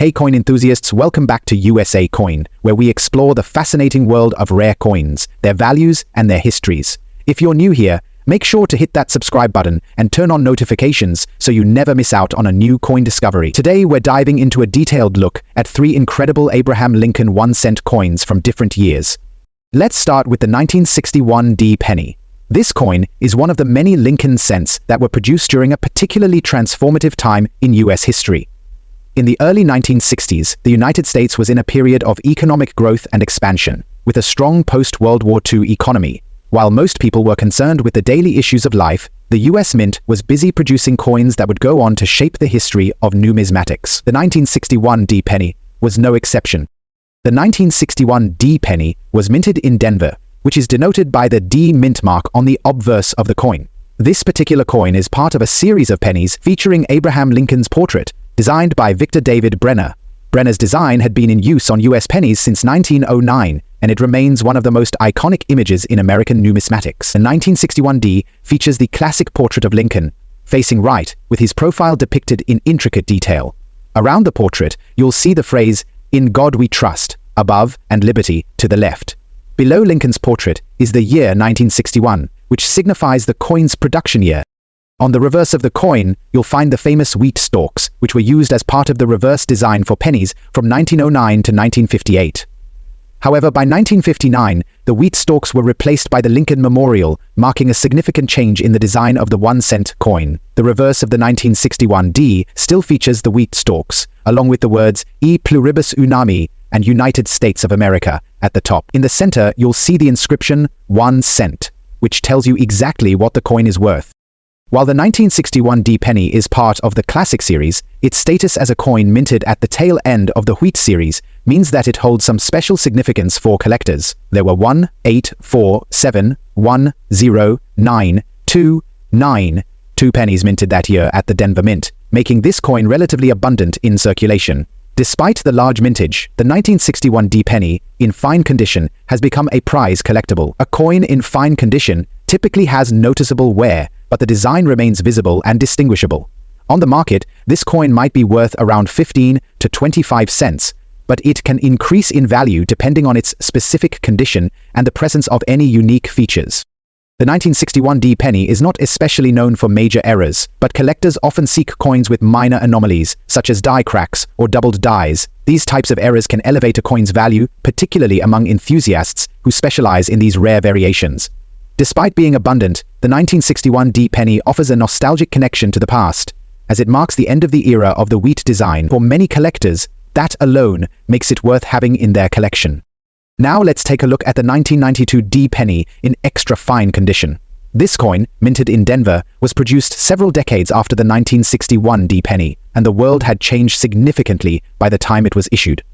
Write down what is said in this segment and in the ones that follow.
Hey coin enthusiasts, welcome back to USA Coin, where we explore the fascinating world of rare coins, their values, and their histories. If you're new here, make sure to hit that subscribe button and turn on notifications so you never miss out on a new coin discovery. Today we're diving into a detailed look at 3 incredible Abraham Lincoln 1-cent coins from different years. Let's start with the 1961 D penny. This coin is one of the many Lincoln cents that were produced during a particularly transformative time in US history. In the early 1960s, the United States was in a period of economic growth and expansion, with a strong post-World War II economy. While most people were concerned with the daily issues of life, the US Mint was busy producing coins that would go on to shape the history of numismatics. The 1961 D penny was no exception. The 1961 D penny was minted in Denver, which is denoted by the D mint mark on the obverse of the coin. This particular coin is part of a series of pennies featuring Abraham Lincoln's portrait, designed by Victor David Brenner. Brenner's design had been in use on US pennies since 1909, and it remains one of the most iconic images in American numismatics. The 1961 D features the classic portrait of Lincoln, facing right, with his profile depicted in intricate detail. Around the portrait, you'll see the phrase, "In God We Trust," above, and "Liberty" to the left. Below Lincoln's portrait is the year 1961, which signifies the coin's production year. On the reverse of the coin, you'll find the famous wheat stalks, which were used as part of the reverse design for pennies from 1909 to 1958. However, by 1959, the wheat stalks were replaced by the Lincoln Memorial, marking a significant change in the design of the 1-cent coin. The reverse of the 1961 D still features the wheat stalks, along with the words "E pluribus unami" and United States of America at the top. In the center, you'll see the inscription 1 cent, which tells you exactly what the coin is worth. While the 1961 D penny is part of the Classic series, its status as a coin minted at the tail end of the Wheat series means that it holds some special significance for collectors. There were 1, 8, 4, 7, 1, 0, 9, 2, 9, 2 pennies minted that year at the Denver Mint, making this coin relatively abundant in circulation. Despite the large mintage, the 1961 D penny, in fine condition, has become a prize collectible. A coin in fine condition typically has noticeable wear, but the design remains visible and distinguishable. On the market, this coin might be worth around 15 to 25 cents, but it can increase in value depending on its specific condition and the presence of any unique features. The 1961 D penny is not especially known for major errors, but collectors often seek coins with minor anomalies, such as die cracks or doubled dies. These types of errors can elevate a coin's value, particularly among enthusiasts who specialize in these rare variations. Despite being abundant, the 1961 D penny offers a nostalgic connection to the past, as it marks the end of the era of the wheat design. For many collectors, that alone makes it worth having in their collection. Now let's take a look at the 1992 D penny in extra fine condition. This coin, minted in Denver, was produced several decades after the 1961 D penny, and the world had changed significantly by the time it was issued.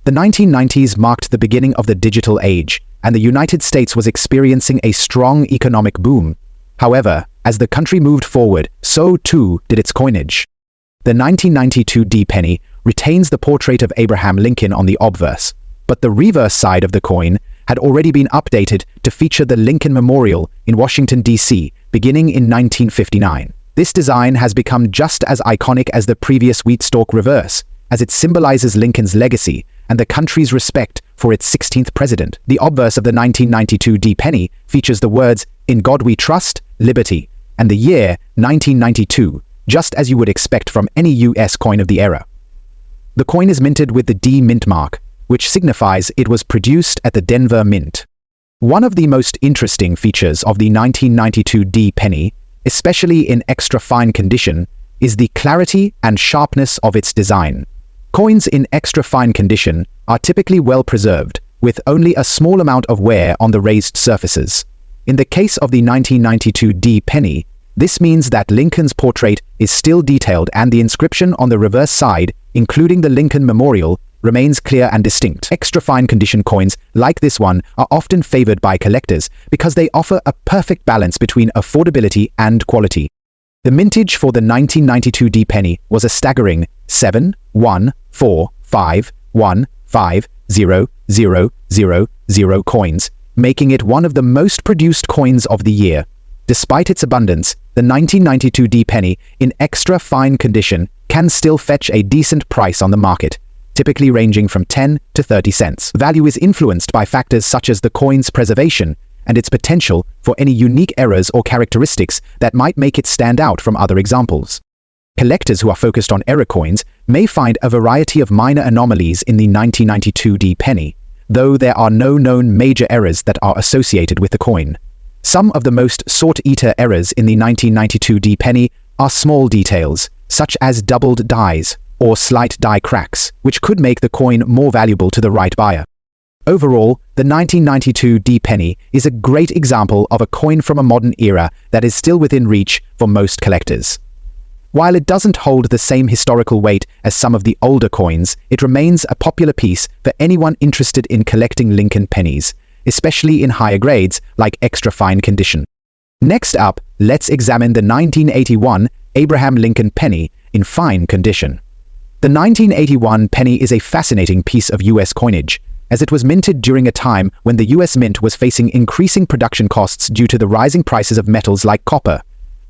The 1990s marked the beginning of the digital age, and the United States was experiencing a strong economic boom. However, as the country moved forward, so too did its coinage. The 1992 D penny retains the portrait of Abraham Lincoln on the obverse, but the reverse side of the coin had already been updated to feature the Lincoln Memorial in Washington, D.C., beginning in 1959. This design has become just as iconic as the previous wheat stalk reverse, as it symbolizes Lincoln's legacy and the country's respect for its 16th president. The obverse of the 1992 D penny features the words, "In God We Trust, Liberty," and the year 1992, just as you would expect from any US coin of the era. The coin is minted with the D mint mark, which signifies it was produced at the Denver Mint. One of the most interesting features of the 1992 D penny, especially in extra fine condition, is the clarity and sharpness of its design. Coins in extra fine condition are typically well preserved, with only a small amount of wear on the raised surfaces. In the case of the 1992 D penny, this means that Lincoln's portrait is still detailed and the inscription on the reverse side, including the Lincoln Memorial, remains clear and distinct. Extra fine condition coins like this one are often favored by collectors because they offer a perfect balance between affordability and quality. The mintage for the 1992 D penny was a staggering 7, 1, 4, 5, 1, 5, 0, 0, 0, 0 coins, making it one of the most produced coins of the year. Despite its abundance, the 1992 D penny in extra fine condition can still fetch a decent price on the market, typically ranging from 10 to 30 cents. Value is influenced by factors such as the coin's preservation and its potential for any unique errors or characteristics that might make it stand out from other examples. Collectors who are focused on error coins may find a variety of minor anomalies in the 1992 D penny, though there are no known major errors that are associated with the coin. Some of the most sought-after errors in the 1992 D penny are small details, such as doubled dies or slight die cracks, which could make the coin more valuable to the right buyer. Overall, the 1992 D penny is a great example of a coin from a modern era that is still within reach for most collectors. While it doesn't hold the same historical weight as some of the older coins, it remains a popular piece for anyone interested in collecting Lincoln pennies, especially in higher grades like extra fine condition. Next up, let's examine the 1981 Abraham Lincoln penny in fine condition. The 1981 penny is a fascinating piece of US coinage, as it was minted during a time when the US Mint was facing increasing production costs due to the rising prices of metals like copper.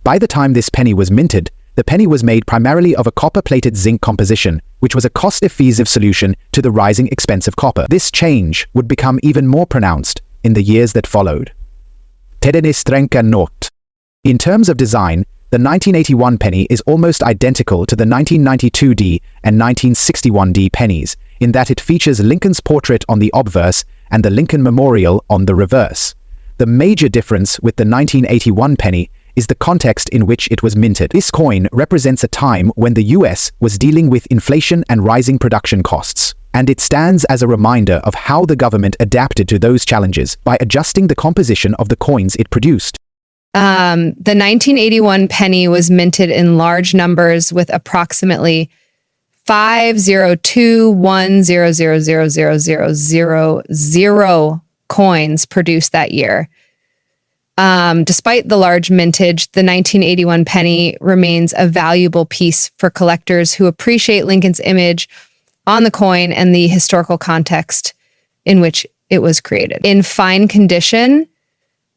By the time this penny was minted, the penny was made primarily of a copper-plated zinc composition, which was a cost-effective solution to the rising expense of copper. This change would become even more pronounced in the years that followed. In terms of design, the 1981 penny is almost identical to the 1992 D and 1961 D pennies, in that it features Lincoln's portrait on the obverse and the Lincoln Memorial on the reverse. The major difference with the 1981 penny is the context in which it was minted. This coin represents a time when the US was dealing with inflation and rising production costs, and it stands as a reminder of how the government adapted to those challenges by adjusting the composition of the coins it produced. The 1981 penny was minted in large numbers with approximately 50210000000 coins produced that year. Despite the large mintage, the 1981 penny remains a valuable piece for collectors who appreciate Lincoln's image on the coin and the historical context in which it was created. In fine condition,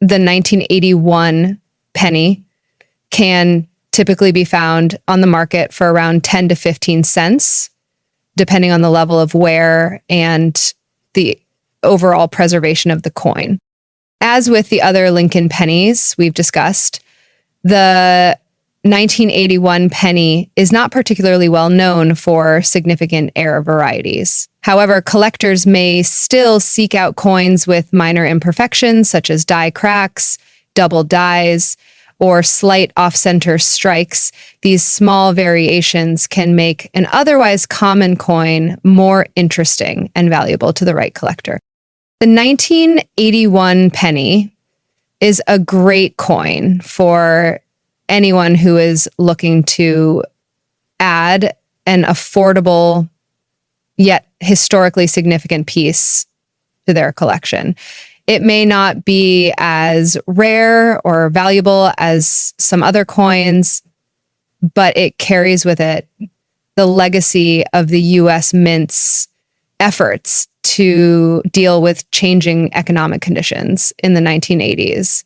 the 1981 penny can typically be found on the market for around 10 to 15 cents, depending on the level of wear and the overall preservation of the coin. As with the other Lincoln pennies we've discussed, the 1981 penny is not particularly well known for significant error varieties. However, collectors may still seek out coins with minor imperfections, such as die cracks, double dies, or slight off-center strikes. These small variations can make an otherwise common coin more interesting and valuable to the right collector. The 1981 penny is a great coin for anyone who is looking to add an affordable yet historically significant piece to their collection. It may not be as rare or valuable as some other coins, but it carries with it the legacy of the US Mint's efforts to deal with changing economic conditions in the 1980s.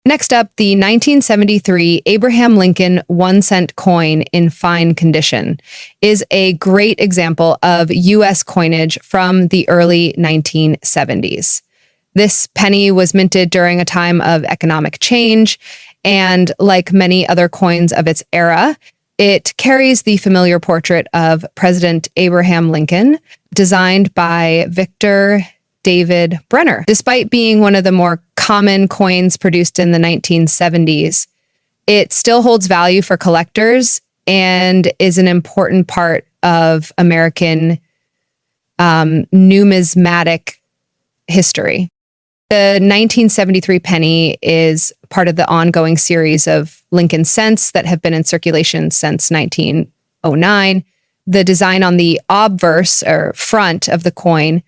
Next up, the 1973 Abraham Lincoln 1-cent coin in fine condition is a great example of US coinage from the early 1970s. This penny was minted during a time of economic change, and like many other coins of its era, it carries the familiar portrait of President Abraham Lincoln, designed by Victor David Brenner. Despite being one of the more common coins produced in the 1970s, it still holds value for collectors and is an important part of American numismatic history. The 1973 penny is part of the ongoing series of Lincoln cents that have been in circulation since 1909. The design on the obverse, or front of the coin,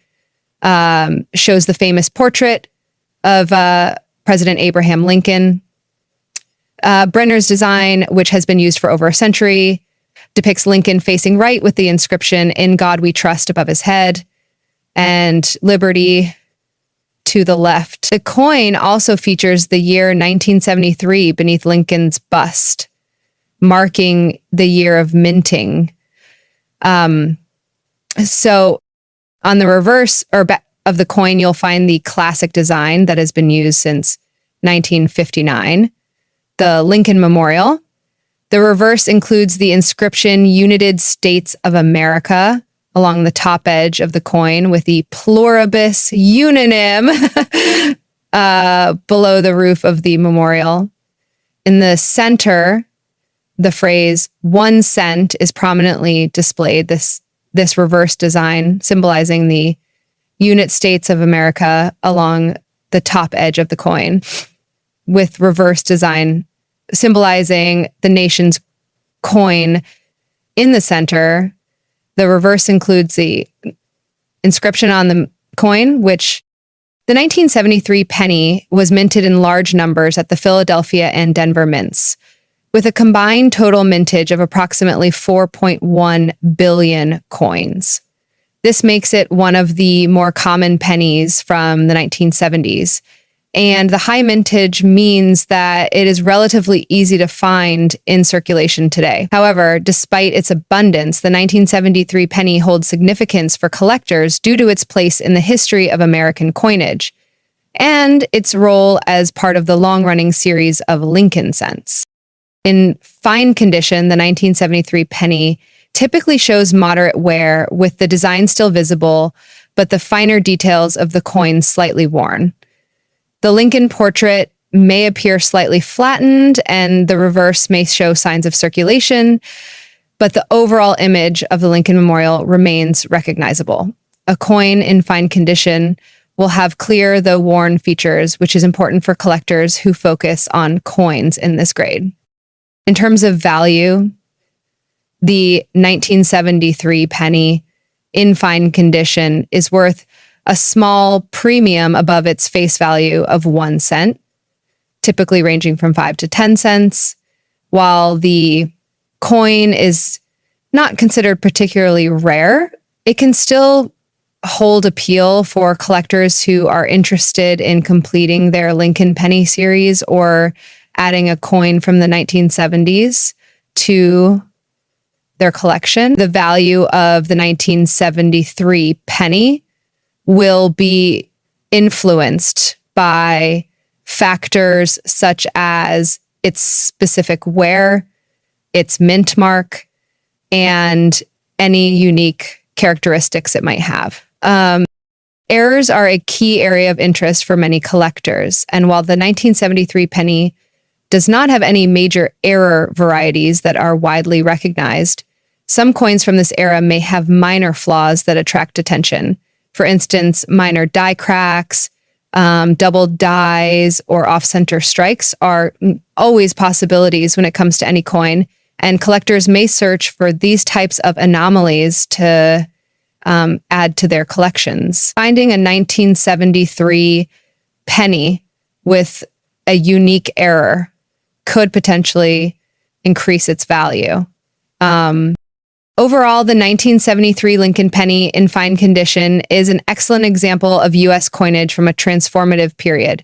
shows the famous portrait of President Abraham Lincoln. Brenner's design, which has been used for over a century, depicts Lincoln facing right with the inscription, "In God We Trust," above his head, and "Liberty" to the left. The coin also features the year 1973 beneath Lincoln's bust, marking the year of minting. So on the reverse of the coin, you'll find the classic design that has been used since 1959, the Lincoln Memorial. The reverse includes the inscription United States of America along the top edge of the coin with the pluribus uninem below the roof of the memorial. In the center, the phrase 1 cent is prominently displayed, this reverse design symbolizing the United States of America along the top edge of the coin, with reverse design symbolizing the nation's coin in the center. The reverse includes the inscription on the coin, which the 1973 penny was minted in large numbers at the Philadelphia and Denver mints, with a combined total mintage of approximately 4.1 billion coins. This makes it one of the more common pennies from the 1970s. And the high mintage means that it is relatively easy to find in circulation today. However, despite its abundance, the 1973 penny holds significance for collectors due to its place in the history of American coinage and its role as part of the long-running series of Lincoln cents. In fine condition, the 1973 penny typically shows moderate wear, with the design still visible, but the finer details of the coin slightly worn. The Lincoln portrait may appear slightly flattened, and the reverse may show signs of circulation, but the overall image of the Lincoln Memorial remains recognizable. A coin in fine condition will have clear, though worn features, which is important for collectors who focus on coins in this grade. In terms of value, the 1973 penny in fine condition is worth a small premium above its face value of 1 cent, typically ranging from 5 to 10 cents, while the coin is not considered particularly rare. It can still hold appeal for collectors who are interested in completing their Lincoln penny series or adding a coin from the 1970s to their collection. The value of the 1973 penny will be influenced by factors such as its specific wear, its mint mark, and any unique characteristics it might have. Errors are a key area of interest for many collectors, and while the 1973 penny does not have any major error varieties that are widely recognized, some coins from this era may have minor flaws that attract attention. For instance, minor die cracks, double dies, or off-center strikes are always possibilities when it comes to any coin, and collectors may search for these types of anomalies to add to their collections. Finding a 1973 penny with a unique error could potentially increase its value. Overall, the 1973 Lincoln penny in fine condition is an excellent example of U.S. coinage from a transformative period.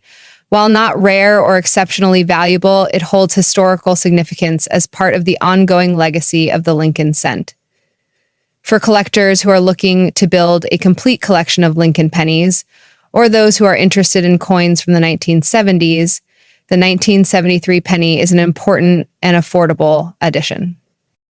While not rare or exceptionally valuable, it holds historical significance as part of the ongoing legacy of the Lincoln cent. For collectors who are looking to build a complete collection of Lincoln pennies, or those who are interested in coins from the 1970s, the 1973 penny is an important and affordable addition.